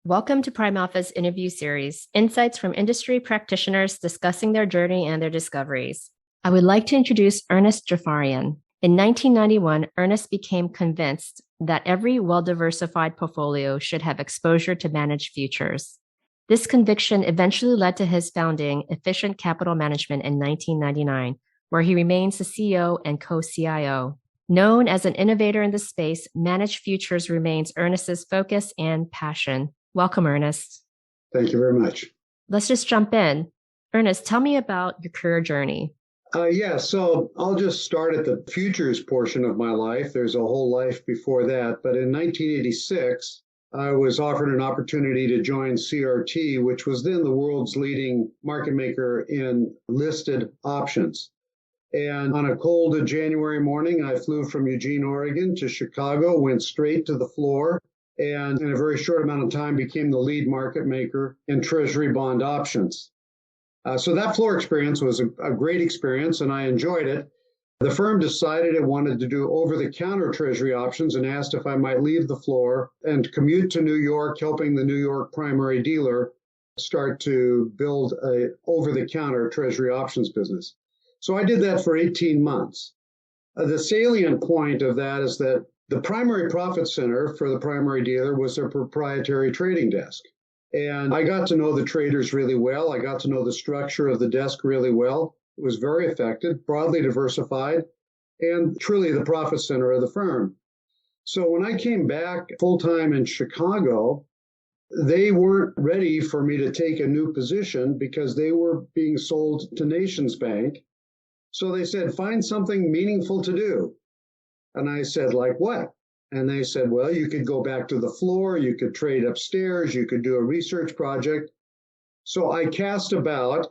Welcome to PrimeAlpha's interview series, insights from industry practitioners discussing their journey and their discoveries. I would like to introduce Ernest Jaffarian. In 1991, Ernest became convinced that every well-diversified portfolio should have exposure to managed futures. This conviction eventually led to his founding Efficient Capital Management in 1999, where he remains the CEO and co-CIO. Known as an innovator in the space, managed futures remains Ernest's focus and passion. Welcome, Ernest. Thank you very much. Let's just jump in. Ernest, tell me about your career journey. So I'll just start at the futures portion of my life. There's a whole life before that. But in 1986, I was offered an opportunity to join CRT, which was then the world's leading market maker in listed options. And on a cold January morning, I flew from Eugene, Oregon to Chicago, went straight to the floor, and in a very short amount of time became the lead market maker in Treasury bond options. So that floor experience was a great experience, and I enjoyed it. The firm decided it wanted to do over-the-counter Treasury options and asked if I might leave the floor and commute to New York, helping the New York primary dealer start to build a over-the-counter Treasury options business. So I did that for 18 months. The salient point of that is that the primary profit center for the primary dealer was their proprietary trading desk. And I got to know the traders really well. I got to know the structure of the desk really well. It was very effective, broadly diversified, and truly the profit center of the firm. So when I came back full-time in Chicago, they weren't ready for me to take a new position because they were being sold to Nations Bank. So they said, find something meaningful to do. And I said, like what? And they said, well, you could go back to the floor, you could trade upstairs, you could do a research project. So I cast about,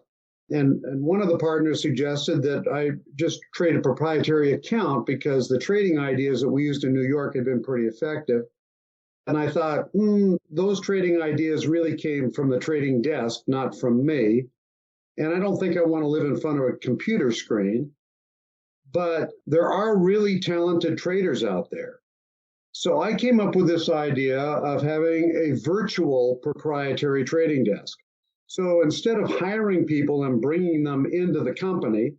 and one of the partners suggested that I just trade a proprietary account because the trading ideas that we used in New York had been pretty effective. And I thought, those trading ideas really came from the trading desk, not from me. And I don't think I want to live in front of a computer screen. But there are really talented traders out there. So I came up with this idea of having a virtual proprietary trading desk. So instead of hiring people and bringing them into the company,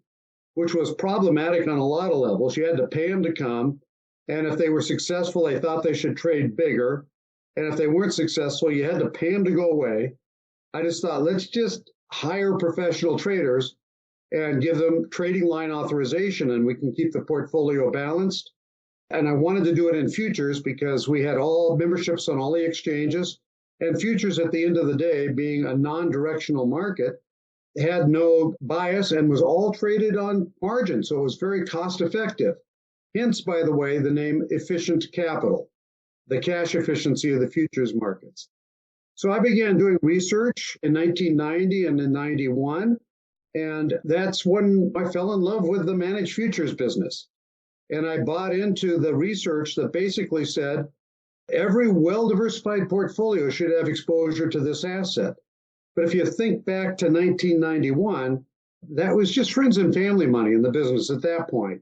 which was problematic on a lot of levels, you had to pay them to come. And if they were successful, they thought they should trade bigger. And if they weren't successful, you had to pay them to go away. I just thought, let's just hire professional traders and give them trading line authorization, and we can keep the portfolio balanced. And I wanted to do it in futures because we had all memberships on all the exchanges, and futures at the end of the day, being a non-directional market, had no bias and was all traded on margin. So it was very cost effective. Hence, by the way, the name Efficient Capital, the cash efficiency of the futures markets. So I began doing research in 1990 and in 91. And that's when I fell in love with the managed futures business. And I bought into the research that basically said every well-diversified portfolio should have exposure to this asset. But if you think back to 1991, that was just friends and family money in the business at that point.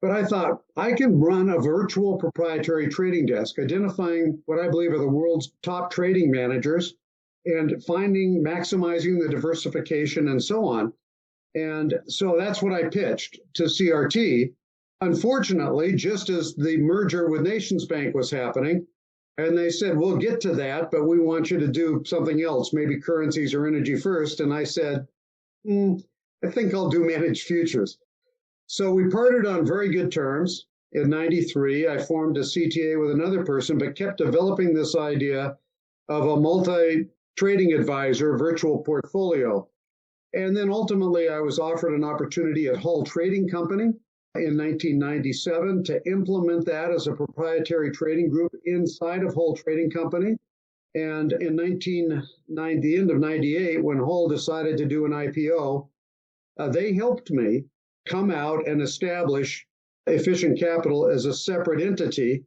But I thought I can run a virtual proprietary trading desk, identifying what I believe are the world's top trading managers and maximizing the diversification and so on. And so that's what I pitched to CRT. Unfortunately, just as the merger with Nations Bank was happening, and they said, we'll get to that, but we want you to do something else, maybe currencies or energy first. And I said, I think I'll do managed futures. So we parted on very good terms. In 93, I formed a CTA with another person, but kept developing this idea of a multi-trading advisor virtual portfolio. And then ultimately, I was offered an opportunity at Hull Trading Company in 1997 to implement that as a proprietary trading group inside of Hull Trading Company. And in the end of 98, when Hull decided to do an IPO, they helped me come out and establish Efficient Capital as a separate entity.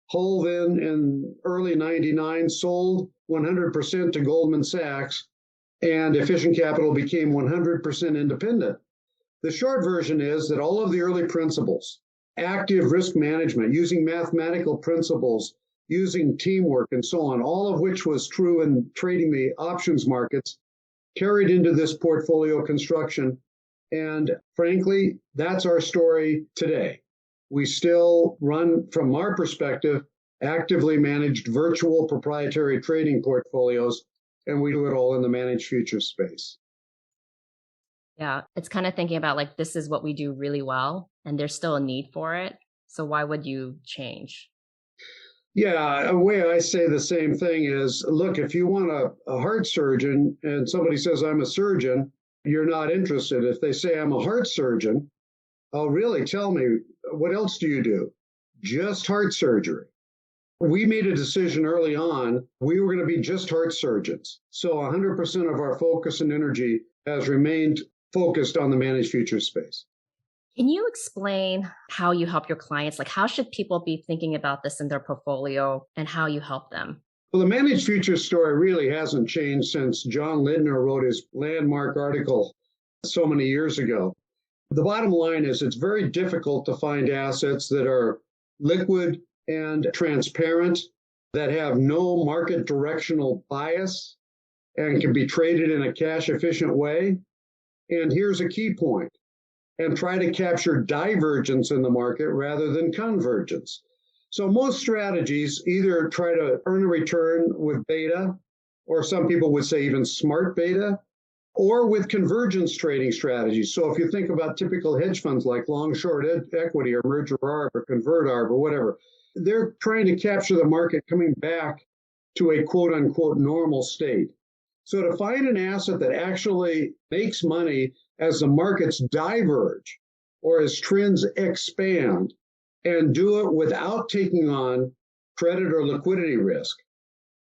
Hull then in early 99 sold 100% to Goldman Sachs, and Efficient Capital became 100% independent. The short version is that all of the early principles, active risk management, using mathematical principles, using teamwork and so on, all of which was true in trading the options markets, carried into this portfolio construction. And frankly, that's our story today. We still run, from our perspective, actively managed virtual proprietary trading portfolios, and we do it all in the managed futures space. Yeah, it's kind of thinking about like, this is what we do really well, and there's still a need for it. So why would you change? Yeah, a way I say the same thing is, look, if you want a heart surgeon and somebody says, I'm a surgeon, you're not interested. If they say, I'm a heart surgeon, oh, really? Tell me, what else do you do? Just heart surgery. We made a decision early on, we were going to be just heart surgeons. So 100% of our focus and energy has remained focused on the managed futures space. Can you explain how you help your clients? Like, how should people be thinking about this in their portfolio and how you help them? Well, the managed futures story really hasn't changed since John Lindner wrote his landmark article so many years ago. The bottom line is it's very difficult to find assets that are liquid and transparent, that have no market directional bias, and can be traded in a cash efficient way. And here's a key point: and try to capture divergence in the market rather than convergence. So most strategies either try to earn a return with beta, or some people would say even smart beta, or with convergence trading strategies. So if you think about typical hedge funds like long short equity or merger arb or convert arb or whatever, they're trying to capture the market coming back to a quote unquote normal state. So to find an asset that actually makes money as the markets diverge or as trends expand, and do it without taking on credit or liquidity risk,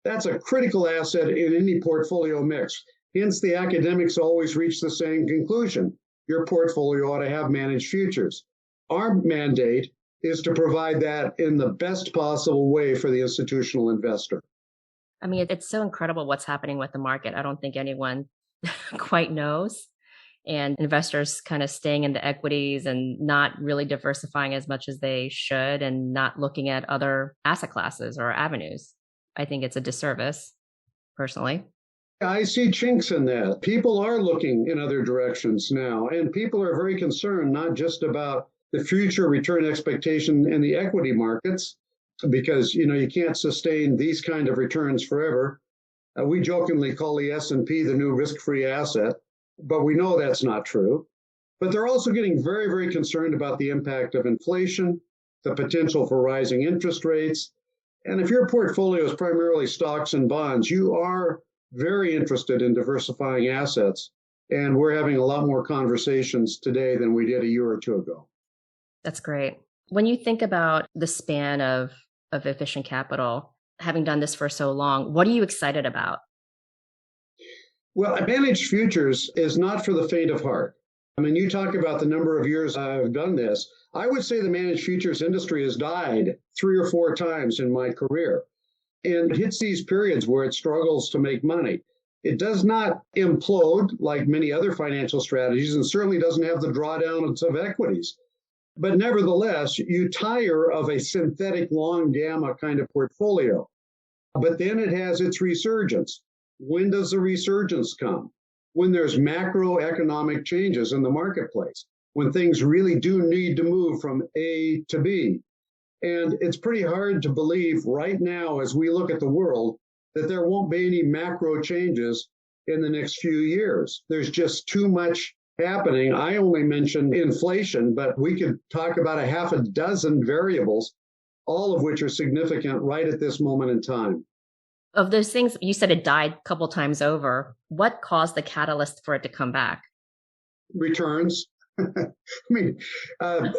that's a critical asset in any portfolio mix. Hence, the academics always reach the same conclusion: your portfolio ought to have managed futures. Our mandate is to provide that in the best possible way for the institutional investor. I mean, it's so incredible what's happening with the market. I don't think anyone quite knows. And investors kind of staying in the equities and not really diversifying as much as they should, and not looking at other asset classes or avenues. I think it's a disservice, personally. I see chinks in that. People are looking in other directions now, and people are very concerned not just about the future return expectation in the equity markets, because you can't sustain these kind of returns forever. We jokingly call the S&P the new risk-free asset, but we know that's not true. But they're also getting very, very concerned about the impact of inflation, the potential for rising interest rates. And if your portfolio is primarily stocks and bonds, you are very interested in diversifying assets. And we're having a lot more conversations today than we did a year or two ago. That's great. When you think about the span of efficient capital, having done this for so long, what are you excited about? Well, managed futures is not for the faint of heart. I mean, you talk about the number of years I've done this. I would say the managed futures industry has died 3 or 4 times in my career, and it hits these periods where it struggles to make money. It does not implode like many other financial strategies, and certainly doesn't have the drawdowns of equities. But nevertheless, you tire of a synthetic long gamma kind of portfolio. But then it has its resurgence. When does the resurgence come? When there's macroeconomic changes in the marketplace, when things really do need to move from A to B. And it's pretty hard to believe right now, as we look at the world, that there won't be any macro changes in the next few years. There's just too much happening. I only mentioned inflation, but we could talk about a half a dozen variables, all of which are significant right at this moment in time. Of those things, you said it died a couple times over. What caused the catalyst for it to come back? Returns. I mean,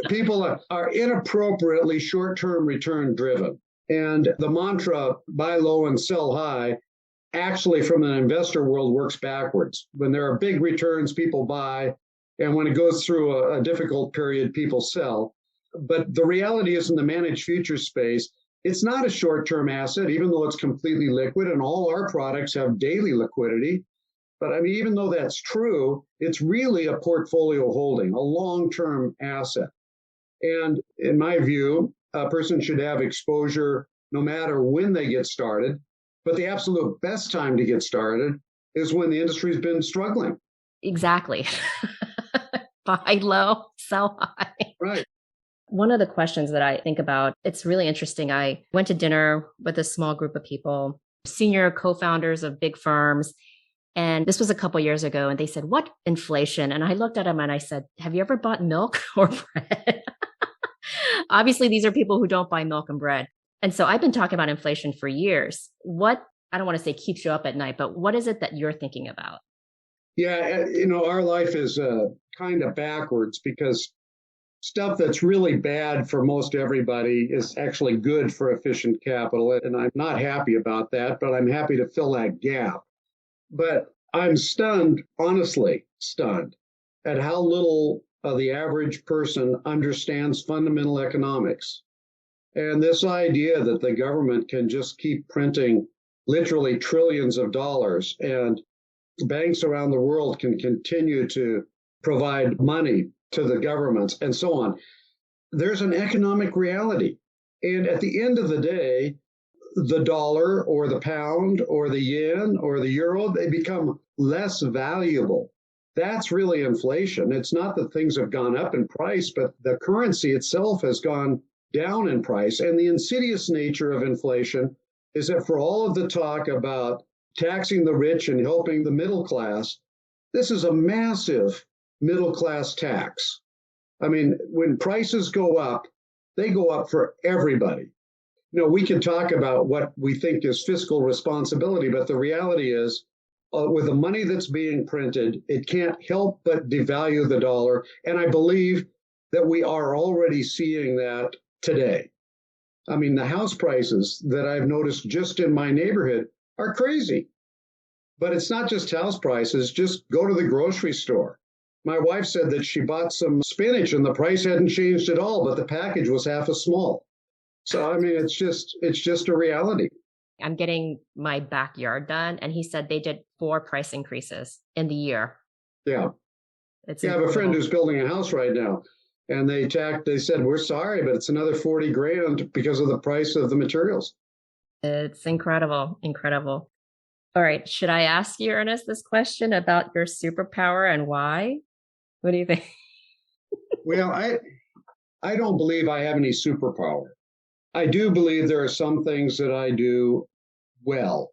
people are inappropriately short-term return driven. And the mantra, buy low and sell high, actually from an investor world works backwards. When there are big returns, people buy. And when it goes through a difficult period, people sell. But the reality is, in the managed futures space, it's not a short-term asset, even though it's completely liquid, and all our products have daily liquidity. But I mean, even though that's true, it's really a portfolio holding, a long-term asset. And in my view, a person should have exposure no matter when they get started. But the absolute best time to get started is when the industry's been struggling. Exactly. Buy low, sell high. Right. One of the questions that I think about, it's really interesting. I went to dinner with a small group of people, senior co-founders of big firms. And this was a couple years ago. And they said, what inflation? And I looked at them and I said, have you ever bought milk or bread? Obviously, these are people who don't buy milk and bread. And so I've been talking about inflation for years. What, I don't want to say keeps you up at night, but what is it that you're thinking about? Yeah, our life is kind of backwards because stuff that's really bad for most everybody is actually good for efficient capital. And I'm not happy about that, but I'm happy to fill that gap. But I'm stunned, honestly stunned, at how little the average person understands fundamental economics. And this idea that the government can just keep printing literally trillions of dollars and banks around the world can continue to provide money to the governments and so on. There's an economic reality. And at the end of the day, the dollar or the pound or the yen or the euro, they become less valuable. That's really inflation. It's not that things have gone up in price, but the currency itself has gone down in price. And the insidious nature of inflation is that for all of the talk about taxing the rich and helping the middle class, this is a massive middle class tax. I mean, when prices go up, they go up for everybody. We can talk about what we think is fiscal responsibility, but the reality is, with the money that's being printed, it can't help but devalue the dollar. And I believe that we are already seeing that today. I mean, the house prices that I've noticed just in my neighborhood are crazy. But it's not just house prices. Just go to the grocery store. My wife said that she bought some spinach and the price hadn't changed at all, but the package was half as small. So, I mean, it's just a reality. I'm getting my backyard done. And he said they did 4 price increases in the year. Yeah. I have a friend who's building a house right now. And they said, we're sorry, but it's another 40 grand because of the price of the materials. It's incredible. Incredible. All right. Should I ask you, Ernest, this question about your superpower and why? What do you think? Well, I don't believe I have any superpower. I do believe there are some things that I do well.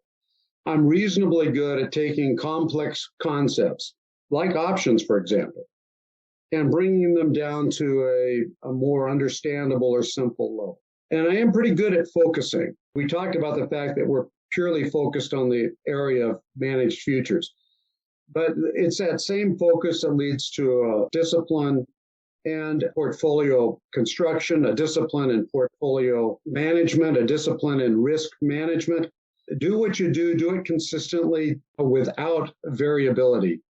I'm reasonably good at taking complex concepts, like options, for example, and bringing them down to a more understandable or simple level. And I am pretty good at focusing. We talked about the fact that we're purely focused on the area of managed futures. But it's that same focus that leads to a discipline and portfolio construction, a discipline in portfolio management, a discipline in risk management. Do what you do it consistently without variability.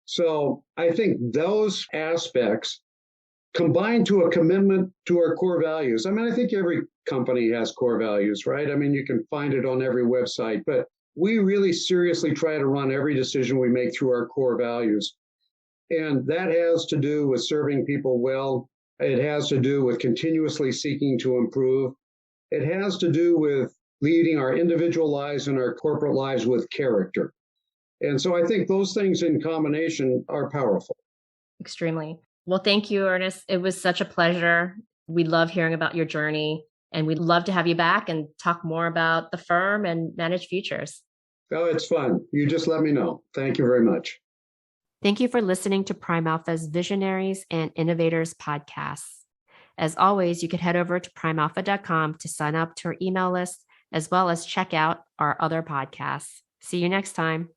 So I think those aspects combined to a commitment to our core values. I mean, I think every company has core values, right? I mean, you can find it on every website, but we really seriously try to run every decision we make through our core values. And that has to do with serving people well. It has to do with continuously seeking to improve. It has to do with leading our individual lives and our corporate lives with character. And so I think those things in combination are powerful. Extremely. Well, thank you, Ernest. It was such a pleasure. We love hearing about your journey, and we'd love to have you back and talk more about the firm and managed futures. Oh, it's fun. You just let me know. Thank you very much. Thank you for listening to PrimeAlpha's Visionaries and Innovators podcasts. As always, you can head over to PrimeAlpha.com to sign up to our email list, as well as check out our other podcasts. See you next time.